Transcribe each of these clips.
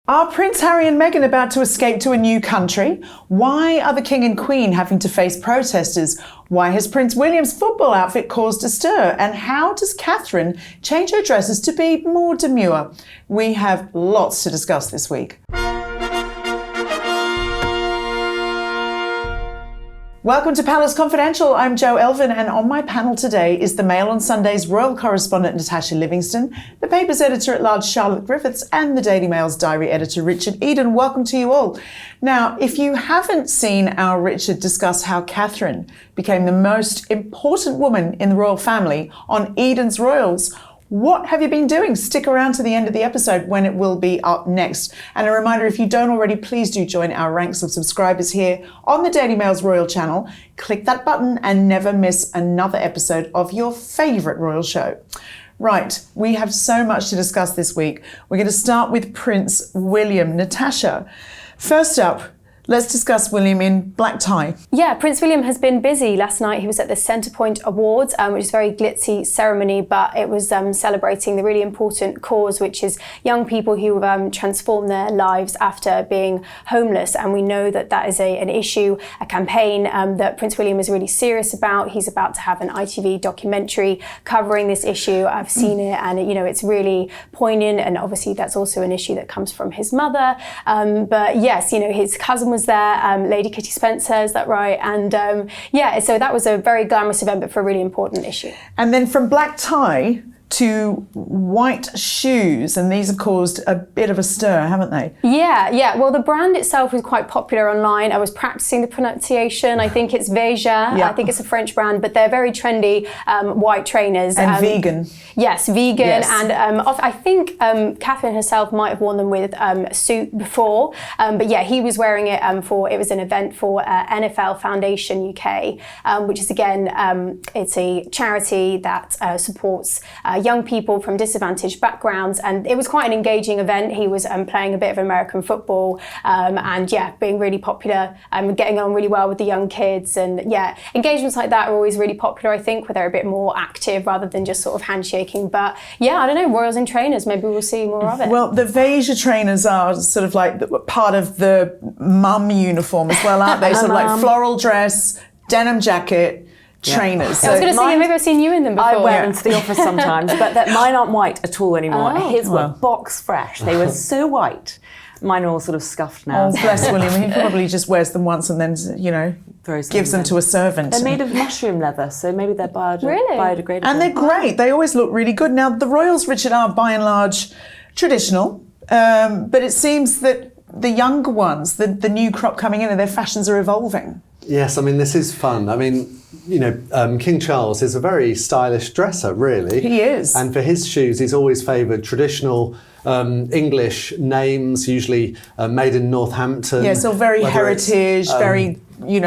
Are Prince Harry and Meghan about to escape to a new country? Why are the King and Queen having to face protesters? Why has Prince William's football outfit caused a stir? And how does Catherine change her dresses to be more demure? We have lots to discuss this week. Welcome to Palace Confidential. I'm Jo Elvin, and on my panel today is the Mail on Sunday's royal correspondent Natasha Livingstone, the paper's editor-at-large Charlotte Griffiths, and the Daily Mail's diary editor Richard Eden. Welcome to you all. Now, if you haven't seen our Richard discuss how Catherine became the most important woman in the royal family on Eden's Royals, what have you been doing? Stick around to the end of the episode when it will be up next. And a reminder, if you don't already, please do join our ranks of subscribers here on the Daily Mail's Royal channel. Click that button and never miss another episode of your favourite royal show. Right, we have so much to discuss this week. We're going to start with Prince William. Natasha, first up, let's discuss William in black tie. Yeah, Prince William has been busy. Last night he was at the Centrepoint Awards, which is a very glitzy ceremony, but it was celebrating the really important cause, which is young people who have transformed their lives after being homeless. And we know that that is an issue, a campaign that Prince William is really serious about. He's about to have an ITV documentary covering this issue. I've seen it, and it's really poignant. And obviously that's also an issue that comes from his mother. But yes, his cousin was there, Lady Kitty Spencer, is that right? And so that was a very glamorous event, but for a really important issue. And then from black tie to white shoes, and these have caused a bit of a stir, haven't they? Yeah. Well, the brand itself was quite popular online. I was practicing the pronunciation. I think it's Veja. Yeah. I think it's a French brand, but they're very trendy white trainers. And vegan. Yes, vegan. Yes. And I think Catherine herself might have worn them with a suit before. But yeah, he was wearing it it was an event for NFL Foundation UK, which is again, it's a charity that supports young people from disadvantaged backgrounds, and it was quite an engaging event. He was playing a bit of American football and being really popular, getting on really well with the young kids, and engagements like that are always really popular, I think, where they're a bit more active rather than just sort of handshaking. But I don't know, royals in trainers, maybe we'll see more of it. Well, the Veja trainers are sort of like part of the mum uniform as well, aren't they? Sort of like floral dress, denim jacket, trainers. So I was going to say, maybe I've seen you in them before. I wear them to the office sometimes, but mine aren't white at all anymore. His were box fresh. They were so white. Mine are all sort of scuffed now. Oh, bless William. He probably just wears them once and then, gives them to a servant. They're made of mushroom leather, so maybe they're biodegradable. And they're great. They always look really good. Now, the royals, Richard, are by and large traditional, but it seems that the younger ones, the new crop coming in, and their fashions are evolving. Yes, this is fun. King Charles is a very stylish dresser, really. He is. And for his shoes, he's always favoured traditional English names, usually made in Northampton. Yeah, so very heritage, very,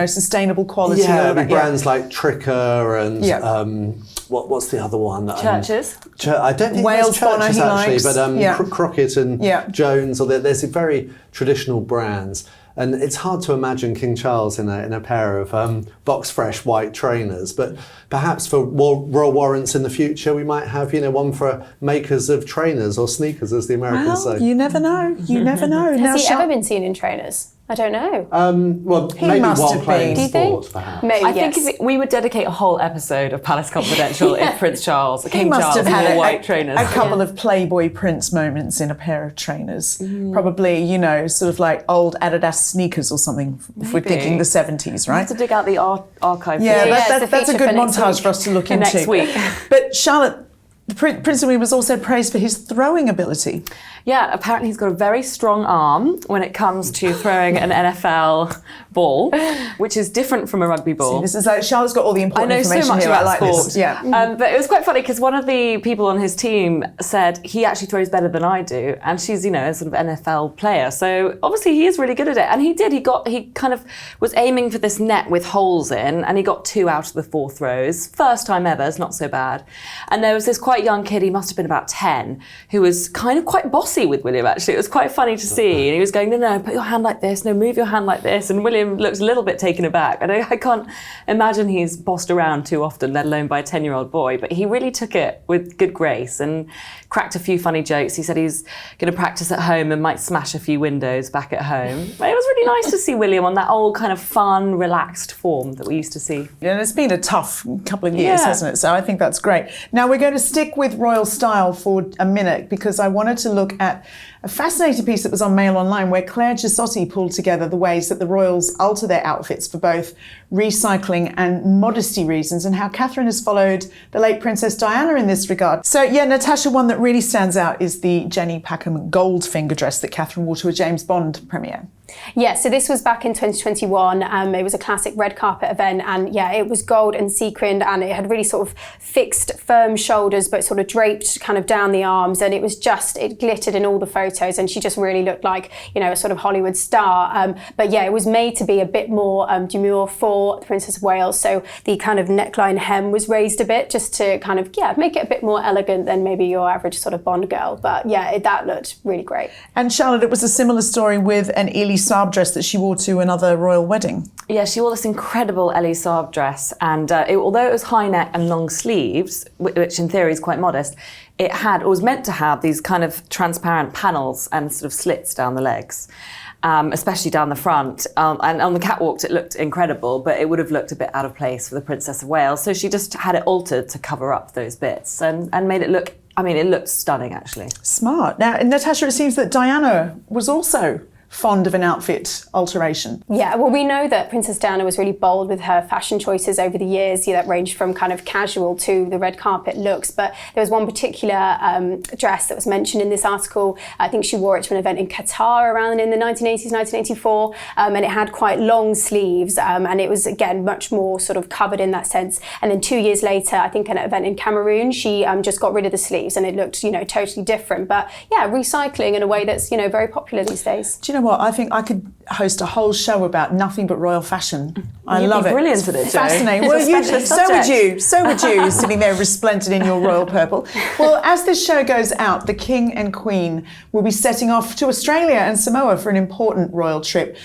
sustainable quality. Yeah, brands like Tricker and what's the other one? Churches? I don't think Wales there's Churches actually, likes. but Crockett and Jones, or there's very traditional brands. And it's hard to imagine King Charles in a pair of box fresh white trainers, but perhaps for royal warrants in the future we might have one for makers of trainers or sneakers, as the Americans say. You never know. You never know. Has he ever been seen in trainers? I don't know. Maybe must while have playing been. sport, perhaps. Maybe, I think we would dedicate a whole episode of Palace Confidential if Prince Charles, King must Charles, have had wore white trainers. A couple of Playboy Prince moments in a pair of trainers. Probably, sort of like old Adidas sneakers or something, if we're thinking the 70s, right? We have to dig out the archive. That's a good montage for us to look into. Next week. But Charlotte, Prince William was also praised for his throwing ability. Yeah, apparently he's got a very strong arm when it comes to throwing an NFL ball, which is different from a rugby ball. See, this is like Charlotte's got all the important I know information so much here. about I like sport. this. Yeah. But it was quite funny because one of the people on his team said he actually throws better than I do, and she's a sort of NFL player. So obviously he is really good at it, and he did. He kind of was aiming for this net with holes in, and he got 2 out of the 4 throws. First time ever, it's not so bad. And there was this quite young kid, he must have been about 10, who was kind of quite bossy with William, actually. It was quite funny to see. And he was going, no, put your hand like this, no, move your hand like this. And William looks a little bit taken aback. And I can't imagine he's bossed around too often, let alone by a 10-year-old boy. But he really took it with good grace and cracked a few funny jokes. He said he's going to practice at home and might smash a few windows back at home. But it was really nice to see William on that old kind of fun, relaxed form that we used to see. And it's been a tough couple of years, hasn't it? So I think that's great. Now we're going to stick with royal style for a minute because I wanted to look at a fascinating piece that was on Mail Online where Claire Gisotti pulled together the ways that the royals alter their outfits for both recycling and modesty reasons, and how Catherine has followed the late Princess Diana in this regard. So yeah, Natasha, one that really stands out is the Jenny Packham gold finger dress that Catherine wore to a James Bond premiere. Yeah, so this was back in 2021. It was a classic red carpet event, and yeah, it was gold and sequined, and it had really sort of fixed, firm shoulders, but sort of draped kind of down the arms, and it glittered in all the photos, and she just really looked like, you know, a sort of Hollywood star. But yeah, it was made to be a bit more demure for the Princess of Wales, so the kind of neckline hem was raised a bit, just to kind of, make it a bit more elegant than maybe your average sort of Bond girl. But yeah, that looked really great. And Charlotte, it was a similar story with an Elie Saab dress that she wore to another royal wedding. Yeah, she wore this incredible Elie Saab dress, and although it was high neck and long sleeves, which in theory is quite modest, it was meant to have these kind of transparent panels and sort of slits down the legs. Especially down the front. And on the catwalk, it looked incredible, but it would have looked a bit out of place for the Princess of Wales. So she just had it altered to cover up those bits and made it look, it looked stunning, actually. Smart. Now, Natasha, it seems that Diana was also fond of an outfit alteration. Yeah, well, we know that Princess Diana was really bold with her fashion choices over the years. That ranged from kind of casual to the red carpet looks. But there was one particular dress that was mentioned in this article. I think she wore it to an event in Qatar around in the 1980s, 1984. And it had quite long sleeves. And it was, again, much more sort of covered in that sense. And then 2 years later, I think at an event in Cameroon, she just got rid of the sleeves and it looked, totally different. But yeah, recycling in a way that's, very popular these days. Do you know what? I think I could host a whole show about nothing but royal fashion. You'd love be it. Brilliant at it, Jo. Fascinating. Well, so would you, sitting there resplendent in your royal purple. Well, as this show goes out, the King and Queen will be setting off to Australia and Samoa for an important royal trip.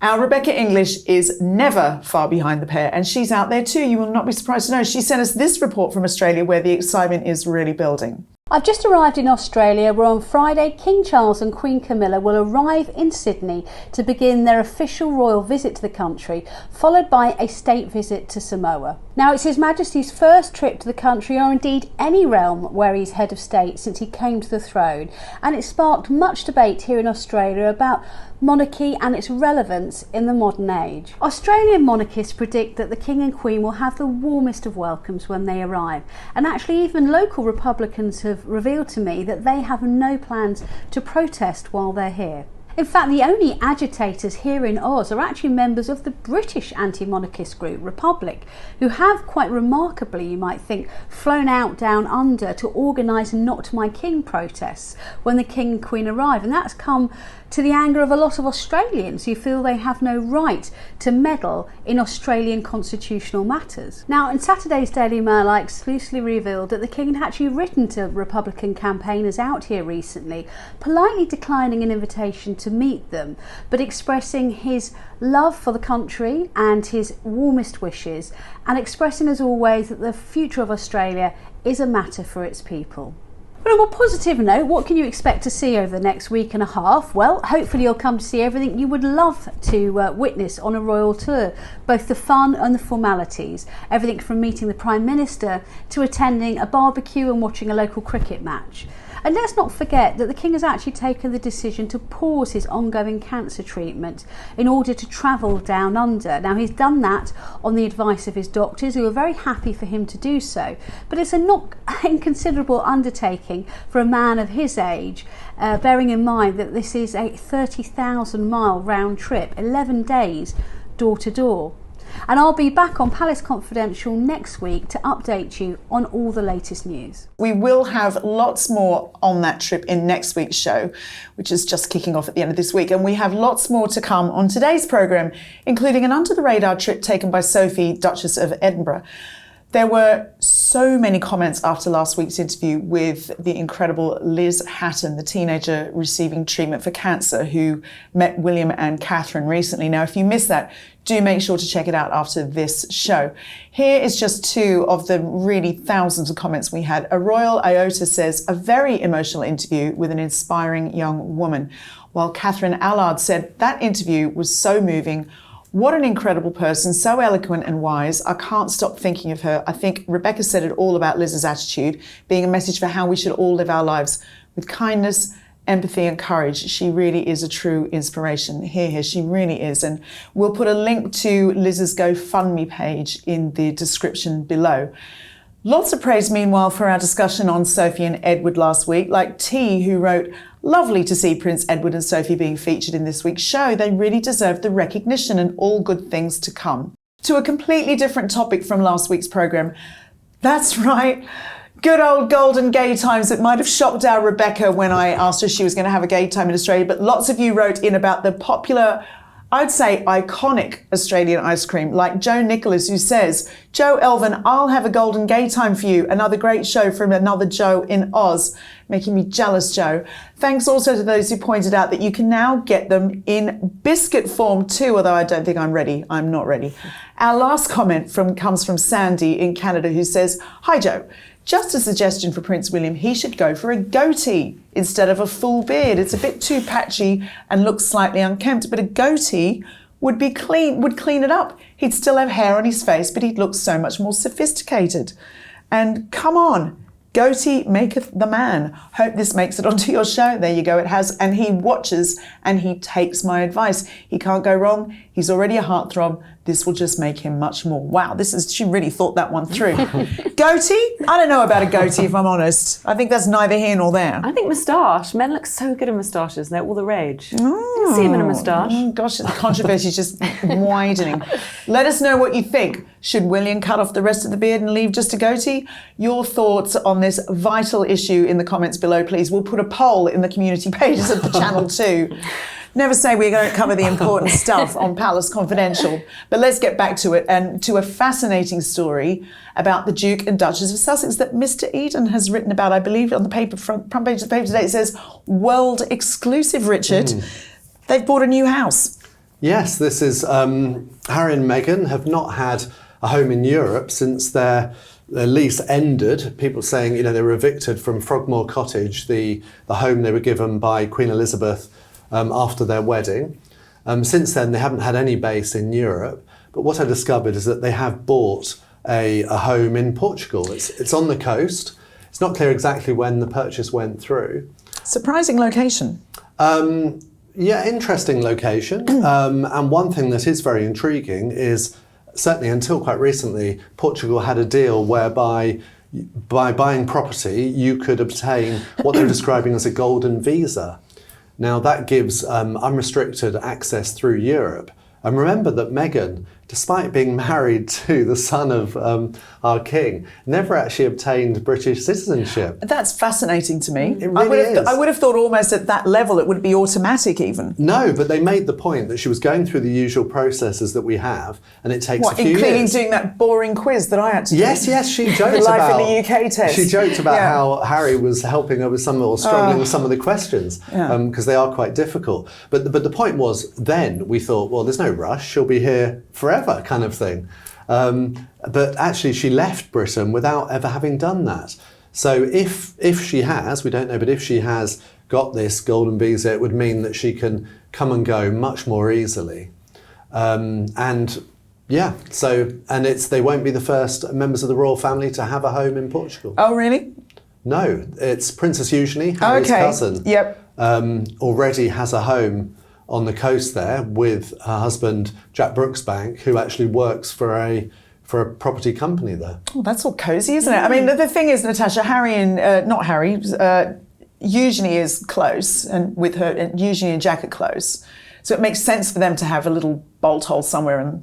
Our Rebecca English is never far behind the pair, and she's out there too. You will not be surprised to know. She sent us this report from Australia where the excitement is really building. I've just arrived in Australia, where on Friday King Charles and Queen Camilla will arrive in Sydney to begin their official royal visit to the country, followed by a state visit to Samoa. Now, it's His Majesty's first trip to the country, or indeed any realm where he's head of state since he came to the throne, and it sparked much debate here in Australia about monarchy and its relevance in the modern age. Australian monarchists predict that the King and Queen will have the warmest of welcomes when they arrive, and actually even local Republicans have revealed to me that they have no plans to protest while they're here. In fact, the only agitators here in Oz are actually members of the British anti-monarchist group Republic, who have quite remarkably, you might think, flown out down under to organise Not My King protests when the King and Queen arrive, and that's come to the anger of a lot of Australians who feel they have no right to meddle in Australian constitutional matters. Now, in Saturday's Daily Mail, I exclusively revealed that the King had actually written to Republican campaigners out here recently, politely declining an invitation to meet them, but expressing his love for the country and his warmest wishes, and expressing as always that the future of Australia is a matter for its people. On a more positive note, what can you expect to see over the next week and a half? Well, hopefully you'll come to see everything you would love to witness on a royal tour, both the fun and the formalities, everything from meeting the Prime Minister to attending a barbecue and watching a local cricket match. And let's not forget that the King has actually taken the decision to pause his ongoing cancer treatment in order to travel down under. Now, he's done that on the advice of his doctors, who are very happy for him to do so. But it's a not inconsiderable undertaking for a man of his age, bearing in mind that this is a 30,000-mile round trip, 11 days door to door. And I'll be back on Palace Confidential next week to update you on all the latest news. We will have lots more on that trip in next week's show, which is just kicking off at the end of this week. And we have lots more to come on today's programme, including an under-the-radar trip taken by Sophie, Duchess of Edinburgh. There were so many comments after last week's interview with the incredible Liz Hatton, the teenager receiving treatment for cancer who met William and Catherine recently. Now, if you missed that, do make sure to check it out after this show. Here is just two of the really thousands of comments we had. A Royal Iota says, a very emotional interview with an inspiring young woman. While Catherine Allard said, that interview was so moving. What an incredible person, so eloquent and wise. I can't stop thinking of her. I think Rebecca said it all about Liz's attitude, being a message for how we should all live our lives with kindness, empathy and courage. She really is a true inspiration. Here, she really is. And we'll put a link to Liz's GoFundMe page in the description below. Lots of praise, meanwhile, for our discussion on Sophie and Edward last week, like T, who wrote, lovely to see Prince Edward and Sophie being featured in this week's show. They really deserve the recognition and all good things to come. To a completely different topic from last week's programme. That's right. Good old golden gay times. It might have shocked our Rebecca when I asked her if she was going to have a gay time in Australia, but lots of you wrote in about the popular, I'd say iconic Australian ice cream, like Joe Nicholas, who says, Jo Elvin, I'll have a golden gay time for you. Another great show from another Joe in Oz. Making me jealous, Joe. Thanks also to those who pointed out that you can now get them in biscuit form too, although I don't think I'm ready. I'm not ready. Our last comment comes from Sandy in Canada, who says, hi, Joe. Just a suggestion for Prince William, he should go for a goatee instead of a full beard. It's a bit too patchy and looks slightly unkempt, but a goatee would clean it up. He'd still have hair on his face, but he'd look so much more sophisticated. And come on, goatee maketh the man. Hope this makes it onto your show. There you go, it has. And he watches and he takes my advice. He can't go wrong. He's already a heartthrob. This will just make him much more. Wow, she really thought that one through. Goatee? I don't know about a goatee, if I'm honest. I think that's neither here nor there. I think moustache. Men look so good in moustaches. They're all the rage. You see him in a moustache. Gosh, the controversy is just widening. Let us know what you think. Should William cut off the rest of the beard and leave just a goatee? Your thoughts on this vital issue in the comments below, please. We'll put a poll in the community pages of the channel too. Never say we're going to cover the important stuff on Palace Confidential, but let's get back to it and to a fascinating story about the Duke and Duchess of Sussex that Mr. Eden has written about, I believe, on the front page of the paper today. It says, world exclusive, Richard. They've bought a new house. Yes, this is Harry and Meghan have not had a home in Europe since their lease ended. People saying, they were evicted from Frogmore Cottage, the home they were given by Queen Elizabeth after their wedding. Since then, they haven't had any base in Europe. But what I discovered is that they have bought a home in Portugal. It's on the coast. It's not clear exactly when the purchase went through. Surprising location. Yeah, interesting location. And one thing that is very intriguing is, certainly until quite recently, Portugal had a deal whereby by buying property, you could obtain what they're describing as a golden visa. Now that gives unrestricted access through Europe. And remember that Meghan, despite being married to the son of our king, never actually obtained British citizenship. That's fascinating to me. It really is. I would have thought almost at that level it would be automatic even. No, but they made the point that she was going through the usual processes that we have, and it takes a few years. Including doing that boring quiz that I had to do. Yes, she joked the about Life in the UK test. She joked about how Harry was helping her with struggling with some of the questions because they are quite difficult. But the point was, then we thought, well, there's no rush. She'll be here forever, kind of thing. But actually, she left Britain without ever having done that. So if she has, we don't know, but if she has got this golden visa, it would mean that she can come and go much more easily. They won't be the first members of the royal family to have a home in Portugal. Oh, really? No, it's Princess Eugenie, Harry's cousin. Yep. Already has a home on the coast there with her husband Jack Brooksbank, who actually works for a property company there. Oh, that's all cosy, isn't it? I mean, the thing is, Natasha, Eugenie is close, and with her, and Eugenie and Jack are close. So it makes sense for them to have a little bolt hole somewhere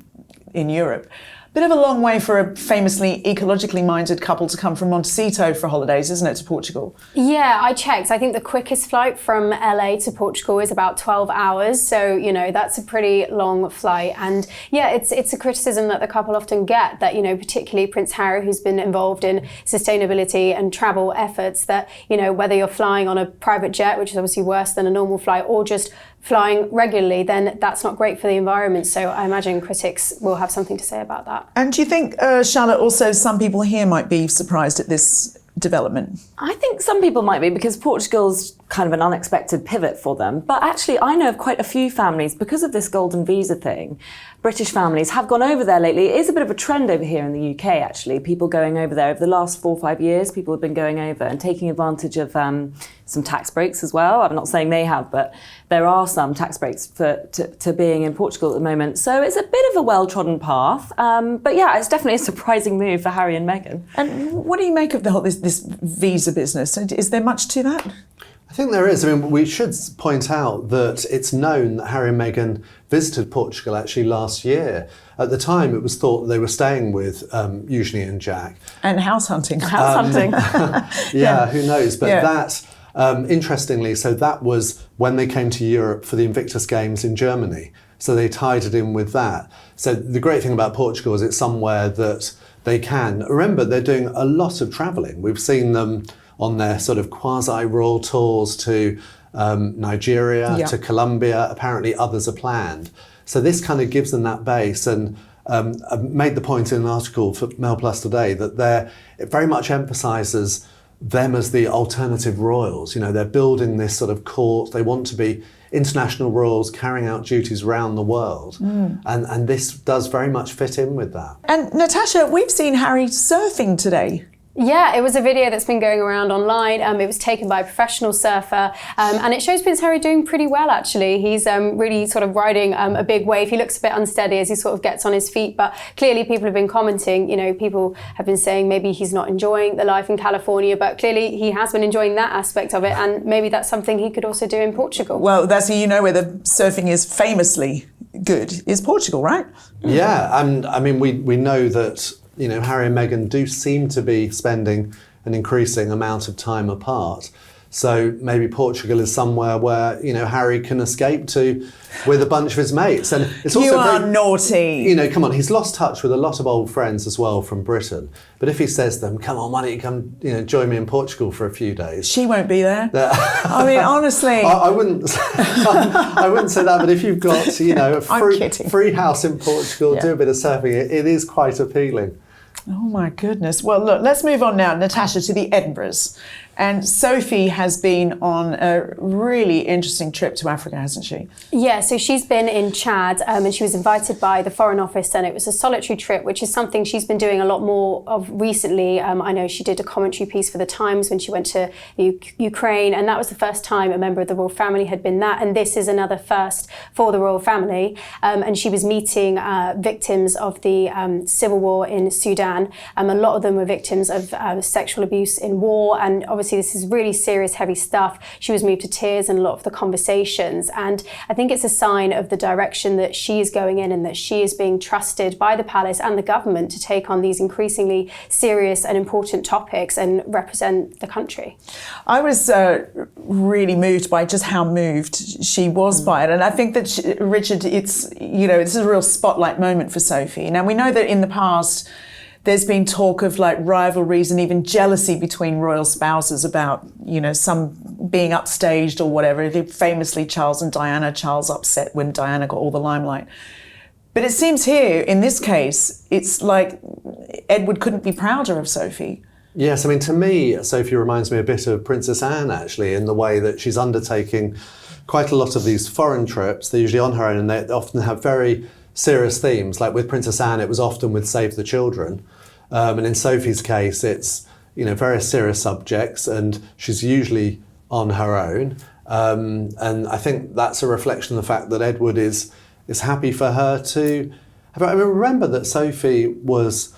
in Europe. Bit of a long way for a famously ecologically minded couple to come from Montecito for holidays, isn't it, to Portugal? Yeah, I checked. I think the quickest flight from LA to Portugal is about 12 hours. So, you know, that's a pretty long flight. And yeah, it's a criticism that the couple often get, that, you know, particularly Prince Harry, who's been involved in sustainability and travel efforts, that, you know, whether you're flying on a private jet, which is obviously worse than a normal flight, or just flying regularly, then that's not great for the environment. So I imagine critics will have something to say about that. And do you think, Charlotte, also some people here might be surprised at this development? I think some people might be, because Portugal's kind of an unexpected pivot for them. But actually, I know of quite a few families, because of this golden visa thing, British families have gone over there lately. It is a bit of a trend over here in the UK, actually. People going over there over the last 4 or 5 years, people have been going over and taking advantage of some tax breaks as well. I'm not saying they have, but there are some tax breaks to being in Portugal at the moment. So it's a bit of a well-trodden path. But yeah, it's definitely a surprising move for Harry and Meghan. And what do you make of this visa business? Is there much to that? I think there is. I mean, we should point out that it's known that Harry and Meghan visited Portugal actually last year. At the time, it was thought that they were staying with Eugenie and Jack. And house hunting. Yeah, who knows? But that, interestingly, so that was when they came to Europe for the Invictus Games in Germany. So they tied it in with that. So the great thing about Portugal is it's somewhere that they can. Remember, they're doing a lot of travelling. We've seen them on their sort of quasi-royal tours to Nigeria, to Colombia. Apparently others are planned. So this kind of gives them that base. And I made the point in an article for Mail Plus today that it very much emphasises them as the alternative royals. You know, they're building this sort of court. They want to be international royals carrying out duties around the world. And this does very much fit in with that. And Natasha, we've seen Harry surfing today. Yeah, it was a video that's been going around online. It was taken by a professional surfer, and it shows Prince Harry doing pretty well, actually. He's really sort of riding a big wave. He looks a bit unsteady as he sort of gets on his feet, but clearly people have been commenting. You know, people have been saying maybe he's not enjoying the life in California, but clearly he has been enjoying that aspect of it, and maybe that's something he could also do in Portugal. Well, that's, you know, where the surfing is famously good is Portugal, right? Yeah, and I mean, we know that, you know, Harry and Meghan do seem to be spending an increasing amount of time apart. So maybe Portugal is somewhere where, you know, Harry can escape to with a bunch of his mates. And it's also you are naughty. You know, come on, he's lost touch with a lot of old friends as well from Britain. But if he says to them, come on, why don't you come, you know, join me in Portugal for a few days? She won't be there. I mean, honestly. I wouldn't I wouldn't say that, but if you've got, you know, a free house in Portugal, do a bit of surfing, it is quite appealing. Oh my goodness. Well, look, let's move on now, Natasha, to the Edinburghs. And Sophie has been on a really interesting trip to Africa, hasn't she? Yeah, so she's been in Chad and she was invited by the Foreign Office, and it was a solitary trip, which is something she's been doing a lot more of recently. I know she did a commentary piece for The Times when she went to Ukraine, and that was the first time a member of the royal family had been that, and this is another first for the royal family. And she was meeting victims of the civil war in Sudan. A lot of them were victims of sexual abuse in war, and obviously this is really serious, heavy stuff. She was moved to tears in a lot of the conversations, and I think it's a sign of the direction that she is going in, and that she is being trusted by the palace and the government to take on these increasingly serious and important topics and represent the country. I was really moved by just how moved she was by it, and I think that Richard, it's, you know, this is a real spotlight moment for Sophie. Now, we know that in the past there's been talk of like rivalries and even jealousy between royal spouses about, you know, some being upstaged or whatever. Famously, Charles and Diana, Charles upset when Diana got all the limelight. But it seems here, in this case, it's like Edward couldn't be prouder of Sophie. Yes, I mean, to me, Sophie reminds me a bit of Princess Anne, actually, in the way that she's undertaking quite a lot of these foreign trips. They're usually on her own, and they often have very serious themes. Like with Princess Anne, it was often with Save the Children. And in Sophie's case, it's, you know, very serious subjects, and she's usually on her own. And I think that's a reflection of the fact that Edward is happy for her to have. I mean, remember that Sophie was,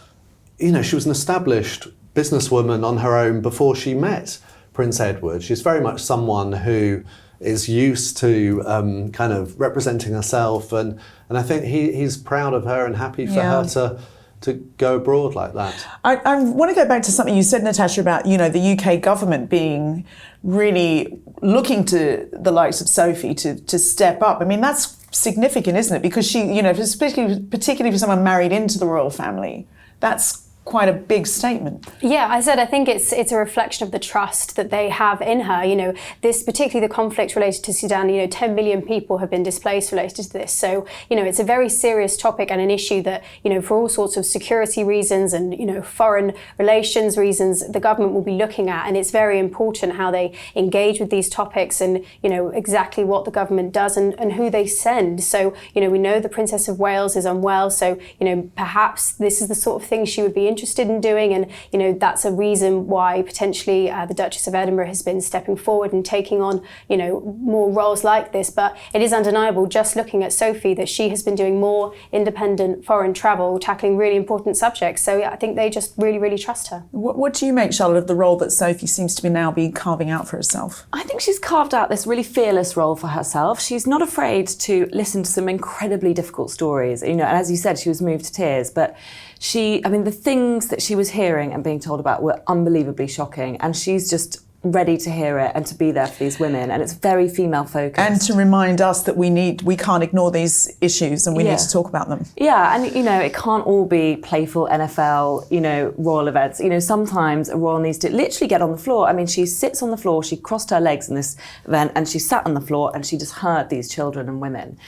you know, she was an established businesswoman on her own before she met Prince Edward. She's very much someone who is used to kind of representing herself, and I think he's proud of her and happy for her to to go abroad like that. I want to go back to something you said, Natasha, about, you know, the UK government being really looking to the likes of Sophie to step up. I mean, that's significant, isn't it? Because she, you know, particularly for someone married into the royal family, that's quite a big statement. Yeah, I think it's a reflection of the trust that they have in her. You know, this particularly the conflict related to Sudan, you know, 10 million people have been displaced related to this. So, you know, it's a very serious topic and an issue that, you know, for all sorts of security reasons and, you know, foreign relations reasons, the government will be looking at. And it's very important how they engage with these topics and, you know, exactly what the government does and who they send. So, you know, we know the Princess of Wales is unwell. So, you know, perhaps this is the sort of thing she would be interested in doing, and you know that's a reason why potentially the Duchess of Edinburgh has been stepping forward and taking on, you know, more roles like this. But it is undeniable, just looking at Sophie, that she has been doing more independent foreign travel, tackling really important subjects. So yeah, I think they just really trust her. What do you make, Charlotte, of the role that Sophie seems to be now be carving out for herself? I think she's carved out this really fearless role for herself. She's not afraid to listen to some incredibly difficult stories. You know, and as you said, she was moved to tears, but the things that she was hearing and being told about were unbelievably shocking, and she's just ready to hear it and to be there for these women, and it's very female focused. And to remind us that we can't ignore these issues and we need to talk about them. Yeah, and you know, it can't all be playful NFL, you know, royal events. You know, sometimes a royal needs to literally get on the floor. I mean, she sits on the floor, she crossed her legs in this event and she sat on the floor and she just heard these children and women.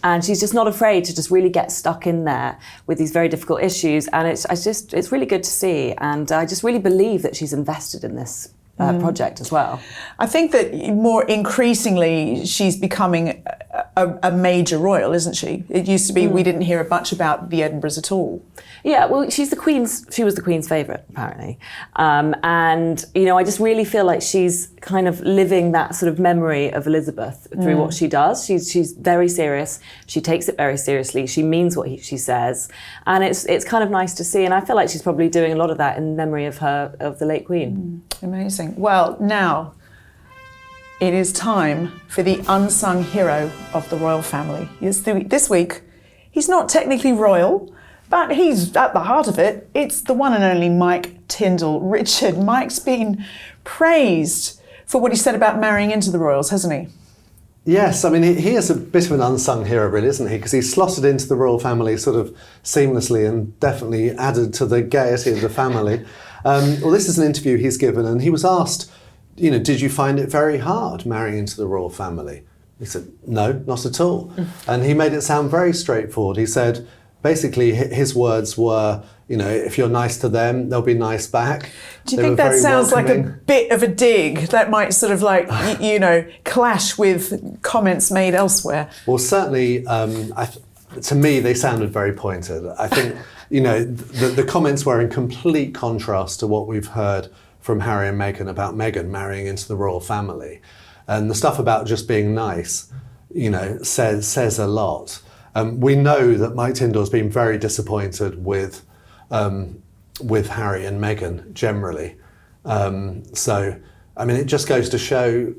And she's just not afraid to just really get stuck in there with these very difficult issues. And it's really good to see. And I just really believe that she's invested in this project as well. I think that more increasingly she's becoming a major royal, isn't she? It used to be we didn't hear much about the Edinburghs at all. Yeah, well, she was the Queen's favourite, apparently. And, you know, I just really feel like she's kind of living that sort of memory of Elizabeth through what she does. She's very serious. She takes it very seriously. She means what she says. And it's kind of nice to see. And I feel like she's probably doing a lot of that in memory of the late Queen. Amazing. Well, now it is time for the unsung hero of the royal family. This week, he's not technically royal, but he's at the heart of it. It's the one and only Mike Tindall. Richard, Mike's been praised for what he said about marrying into the royals, hasn't he? Yes, I mean, he is a bit of an unsung hero, really, isn't he? Because he slotted into the royal family sort of seamlessly and definitely added to the gaiety of the family. Well, this is an interview he's given, and he was asked, you know, did you find it very hard marrying into the royal family? He said, no, not at all. And he made it sound very straightforward. He said, basically, his words were, you know, if you're nice to them, they'll be nice back. Do you think that sounds like a bit of a dig? That might sort of like, you know, clash with comments made elsewhere? Well, certainly, to me, they sounded very pointed. I think, you know, the comments were in complete contrast to what we've heard from Harry and Meghan about Meghan marrying into the royal family. And the stuff about just being nice, you know, says a lot. We know that Mike Tindall's been very disappointed with Harry and Meghan generally. So, I mean, it just goes to show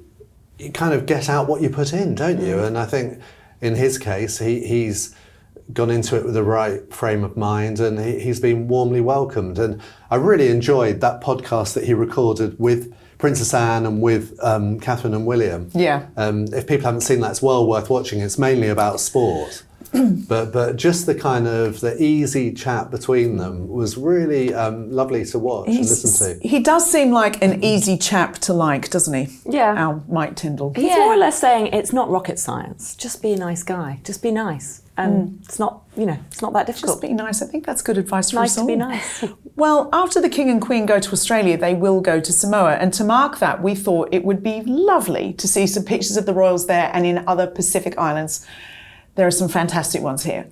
you kind of get out what you put in, don't you? And I think in his case, he's gone into it with the right frame of mind, and he's been warmly welcomed. And I really enjoyed that podcast that he recorded with Princess Anne and with Catherine and William. Yeah. If people haven't seen that, it's well worth watching. It's mainly about sport. but just the easy chat between them was really lovely to watch and listen to. He does seem like an easy chap to like, doesn't he? Yeah. Our Mike Tindall. He's more or less saying it's not rocket science. Just be a nice guy. Just be nice. And it's not, you know, it's not that difficult. Just be nice. I think that's good advice for nice us all. to be nice. Well, after the King and Queen go to Australia, they will go to Samoa. And to mark that, we thought it would be lovely to see some pictures of the royals there and in other Pacific islands. There are some fantastic ones here.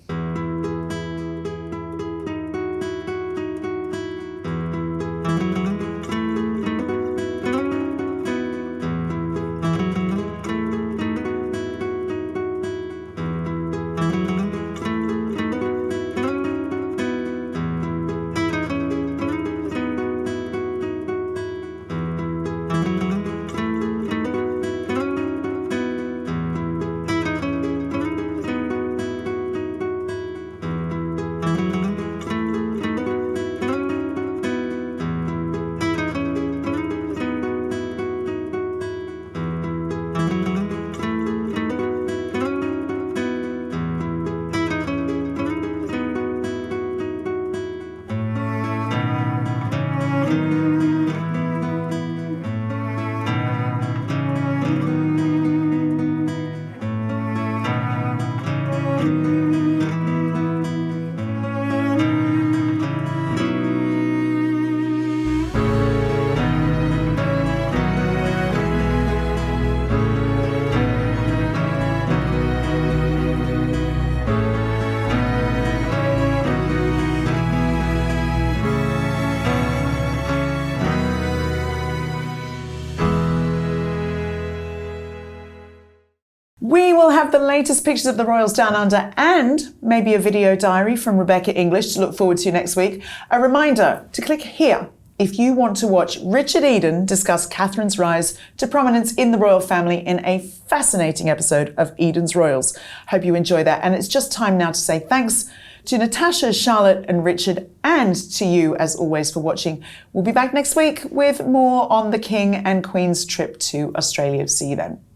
We will have the latest pictures of the royals down under and maybe a video diary from Rebecca English to look forward to next week. A reminder to click here if you want to watch Richard Eden discuss Catherine's rise to prominence in the royal family in a fascinating episode of Eden's Royals. Hope you enjoy that. And it's just time now to say thanks to Natasha, Charlotte and Richard, and to you as always for watching. We'll be back next week with more on the King and Queen's trip to Australia. See you then.